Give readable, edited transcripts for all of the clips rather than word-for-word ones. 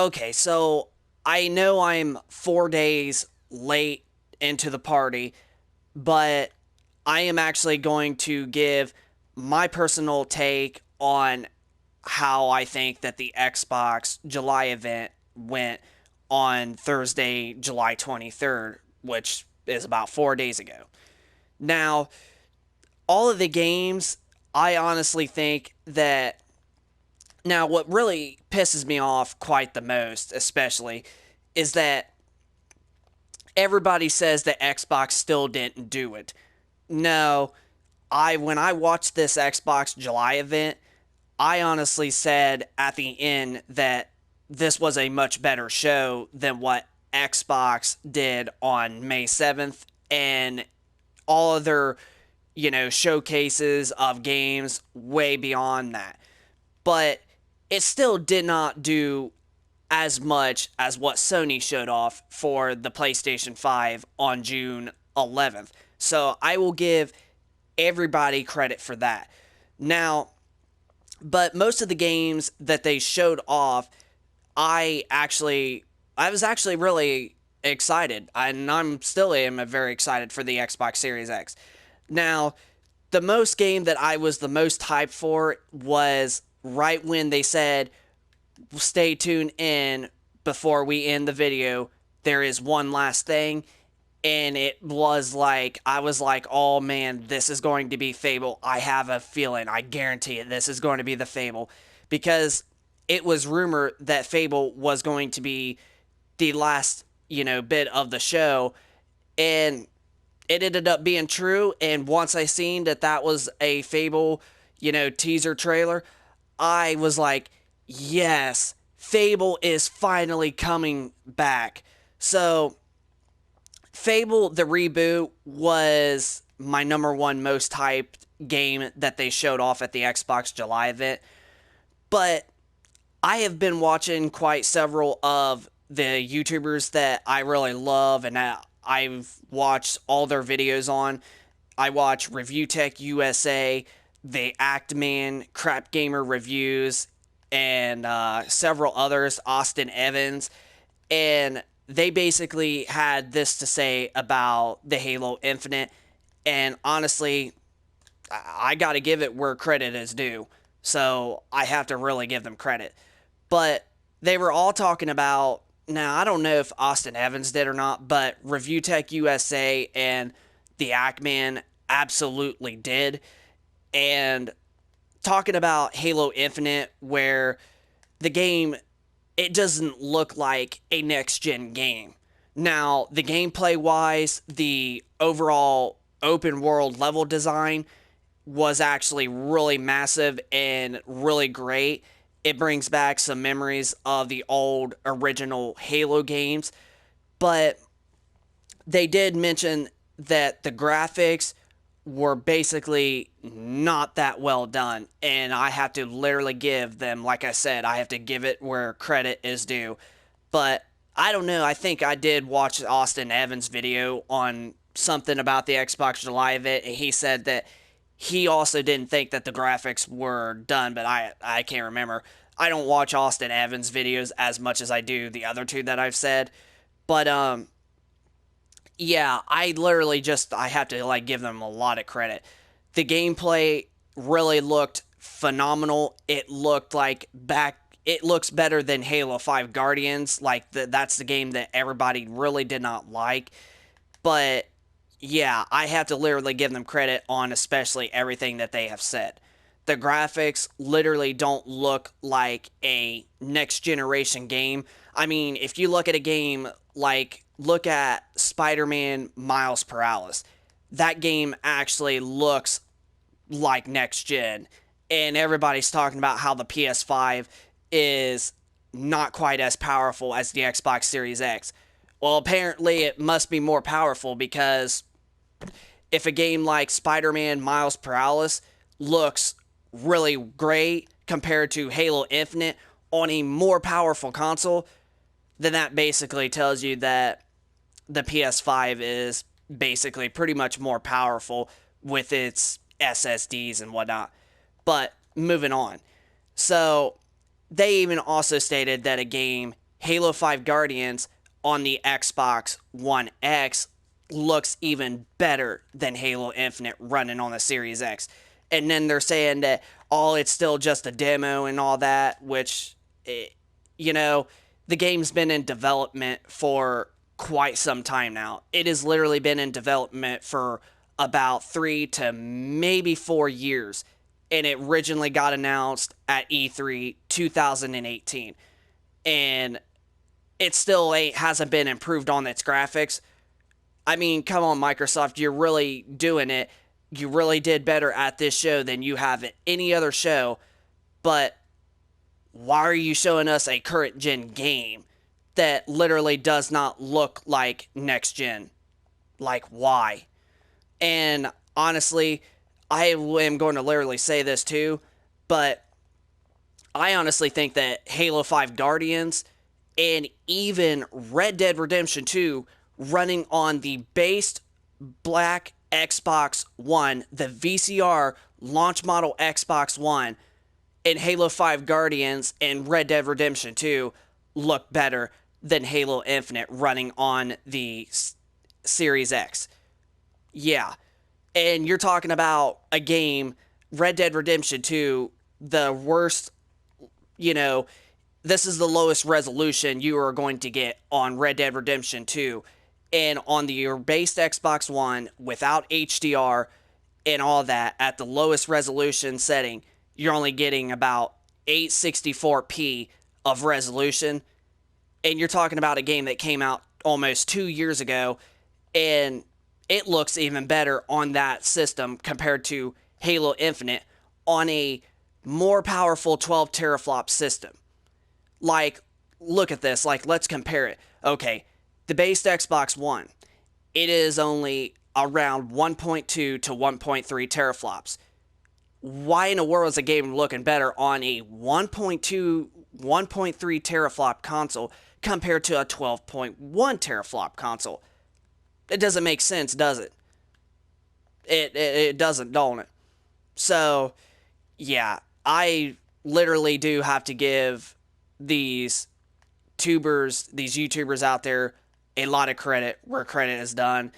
Okay, so I know I'm 4 days late into the party, but I am actually going to give my personal take on how I think that the Xbox July event went on Thursday, July 23rd, which is about 4 days ago. Now, all of the games, I honestly think that. Now, what really pisses me off quite the most, especially, is that everybody says that Xbox still didn't do it. No, when I watched this Xbox July event, I honestly said at the end that this was a much better show than what Xbox did on May 7th and all other, showcases of games way beyond that. But it still did not do as much as what Sony showed off for the PlayStation 5 on June 11th. So I will give everybody credit for that. Now, but most of the games that they showed off, I was actually really excited, and I'm still am very excited for the Xbox Series X. Now, the most game that I was the most hyped for was right when they said, stay tuned in before we end the video. There is one last thing. And it was like, I was like, oh man, this is going to be Fable. I have a feeling, I guarantee it, this is going to be the Fable. Because it was rumored that Fable was going to be the last, bit of the show. And it ended up being true. And once I seen that that was a Fable, teaser trailer, I was like, yes, Fable is finally coming back. So, Fable, the reboot, was my number one most hyped game that they showed off at the Xbox July event. But I have been watching quite several of the YouTubers that I really love and that I've watched all their videos on. I watch Review Tech USA, the Actman, Crap Gamer Reviews, and several others, Austin Evans. And they basically had this to say about the Halo Infinite. And honestly, I got to give it where credit is due. So I have to really give them credit. But they were all talking about, now I don't know if Austin Evans did or not, but Review Tech USA and the Ackman absolutely did. And talking about Halo Infinite, where the game, it doesn't look like a next gen game. Now, the gameplay wise, the overall open world level design was actually really massive and really great. It brings back some memories of the old original Halo games, but they did mention that the graphics were basically not that well done. And I have to literally give them, like I said, I have to give it where credit is due. But I don't know. I think I did watch Austin Evans' video on something about the Xbox July event, and he said that he also didn't think that the graphics were done, but I can't remember. I don't watch Austin Evans' videos as much as I do the other two that I've said. But yeah, I literally just, I have to like give them a lot of credit. The gameplay really looked phenomenal. It looked like it looks better than Halo 5 Guardians. Like that's the game that everybody really did not like. But yeah, I have to literally give them credit on especially everything that they have said. The graphics literally don't look like a next generation game. I mean, if you look at a game like, look at Spider-Man Miles Morales, that game actually looks like next gen. And everybody's talking about how the PS5 is not quite as powerful as the Xbox Series X. Well, apparently it must be more powerful, because if a game like Spider-Man Miles Morales looks really great compared to Halo Infinite on a more powerful console, then that basically tells you that the PS5 is basically pretty much more powerful with its SSDs and whatnot. But moving on. So they even also stated that a game Halo 5 Guardians on the Xbox One X looks even better than Halo Infinite running on the Series X. And then they're saying that, oh, it's still just a demo and all that, which, you know, the game's been in development for quite some time now. It has literally been in development for about 3 to maybe 4 years. And it originally got announced at E3 2018. And it still hasn't been improved on its graphics. I mean, come on, Microsoft, you're really doing it. You really did better at this show than you have at any other show. But why are you showing us a current gen game that literally does not look like next gen? Like, why? And honestly, I am going to literally say this too, but I honestly think that Halo 5 Guardians and even Red Dead Redemption 2 running on the based black Xbox One, the VCR launch model Xbox One, and Halo 5 Guardians and Red Dead Redemption 2 look better than Halo Infinite running on the Series X. Yeah. And you're talking about a game, Red Dead Redemption 2, the worst, you know, this is the lowest resolution you are going to get on Red Dead Redemption 2. And on your base Xbox One, without HDR and all that, at the lowest resolution setting, you're only getting about 864p of resolution. And you're talking about a game that came out almost 2 years ago, and it looks even better on that system compared to Halo Infinite on a more powerful 12 teraflop system. Like, look at this. Like, let's compare it. Okay, the base Xbox One, it is only around 1.2 to 1.3 teraflops. Why in the world is a game looking better on a 1.2, 1.3 teraflop console compared to a 12.1 teraflop console? It doesn't make sense, does it? It doesn't, don't it? So, yeah, I literally do have to give these these YouTubers out there a lot of credit where credit is done.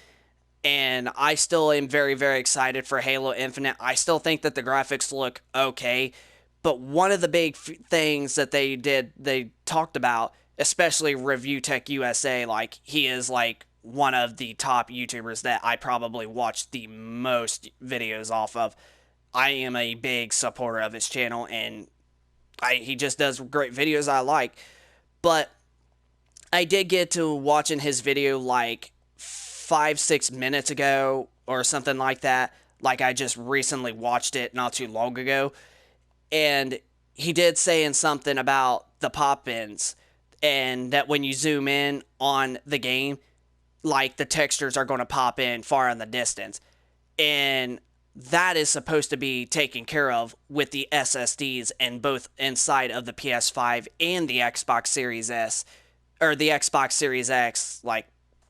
And I still am very, very excited for Halo Infinite. I still think that the graphics look okay. But one of the big things that they talked about, especially Review Tech USA, like, he is like one of the top YouTubers that I probably watch the most videos off of. I am a big supporter of his channel, and he just does great videos I like. But I did get to watching his video like 5-6 minutes ago or something like that. Like, I just recently watched it not too long ago. And he did say in something about the pop-ins, and that when you zoom in on the game, like, the textures are going to pop in far in the distance. And that is supposed to be taken care of with the SSDs and both inside of the PS5 and the Xbox Series S, or the Xbox Series X. Like,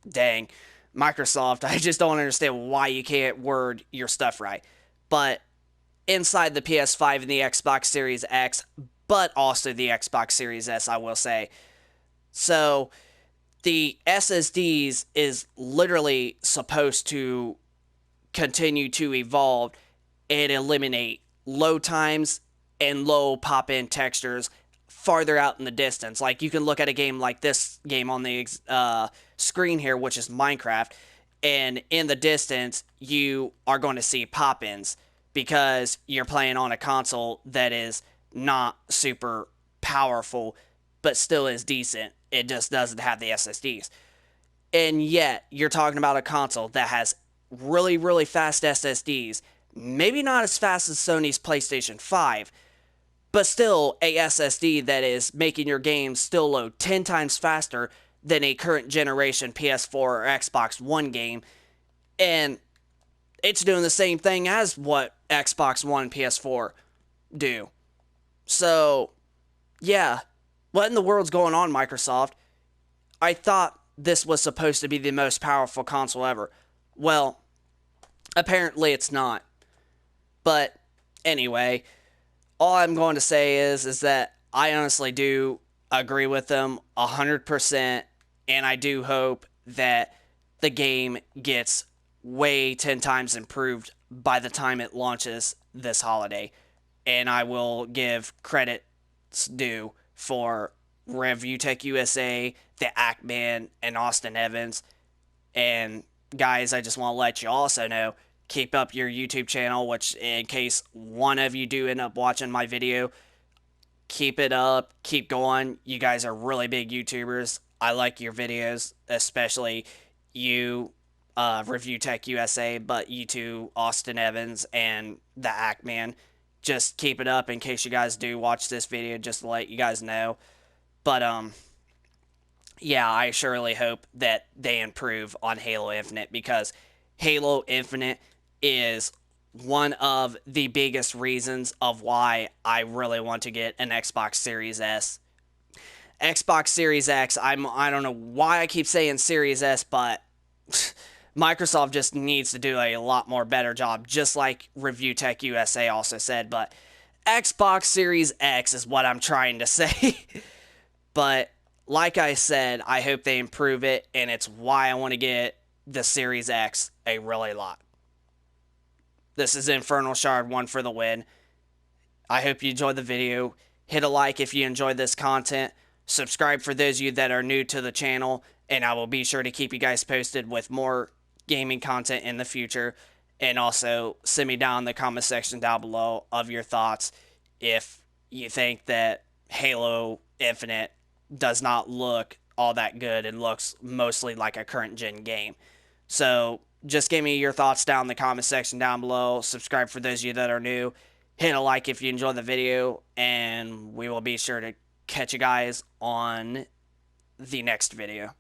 dang, Microsoft, I just don't understand why you can't word your stuff right. But inside the PS5 and the Xbox Series X, but also the Xbox Series S, I will say. So the SSDs is literally supposed to continue to evolve and eliminate load times and low pop-in textures farther out in the distance. Like, you can look at a game like this game on the screen here, which is Minecraft, and in the distance you are going to see pop-ins because you're playing on a console that is not super powerful but still is decent. It just doesn't have the SSDs. And yet you're talking about a console that has really, really fast SSDs. Maybe not as fast as Sony's PlayStation 5, but still a SSD that is making your games still load 10 times faster than a current generation PS4 or Xbox One game. And it's doing the same thing as what Xbox One and PS4 do. So, yeah. What in the world's going on, Microsoft? I thought this was supposed to be the most powerful console ever. Well, apparently it's not. But anyway, all I'm going to say is that I honestly do agree with them 100%, and I do hope that the game gets way 10 times improved by the time it launches this holiday. And I will give credits due for Review Tech USA, the Ackman, and Austin Evans. And guys, I just want to let you also know, keep up your YouTube channel, which in case one of you do end up watching my video, keep it up, keep going. You guys are really big YouTubers. I like your videos, especially you, Review Tech USA, but you two, Austin Evans and the Ackman. Just keep it up in case you guys do watch this video, just to let you guys know. But yeah, I surely hope that they improve on Halo Infinite, because Halo Infinite is one of the biggest reasons of why I really want to get an Xbox Series S. Xbox Series X, I don't know why I keep saying Series S, but Microsoft just needs to do a lot more better job, just like Review Tech USA also said, but Xbox Series X is what I'm trying to say. But like I said, I hope they improve it, and it's why I want to get the Series X a really lot. This is Infernal Shard 1 for the win. I hope you enjoyed the video. Hit a like if you enjoyed this content. Subscribe for those of you that are new to the channel, and I will be sure to keep you guys posted with more gaming content in the future. And also, send me down in the comment section down below of your thoughts if you think that Halo Infinite does not look all that good and looks mostly like a current gen game. So just give me your thoughts down in the comment section down below. Subscribe for those of you that are new. Hit a like if you enjoyed the video, and we will be sure to catch you guys on the next video.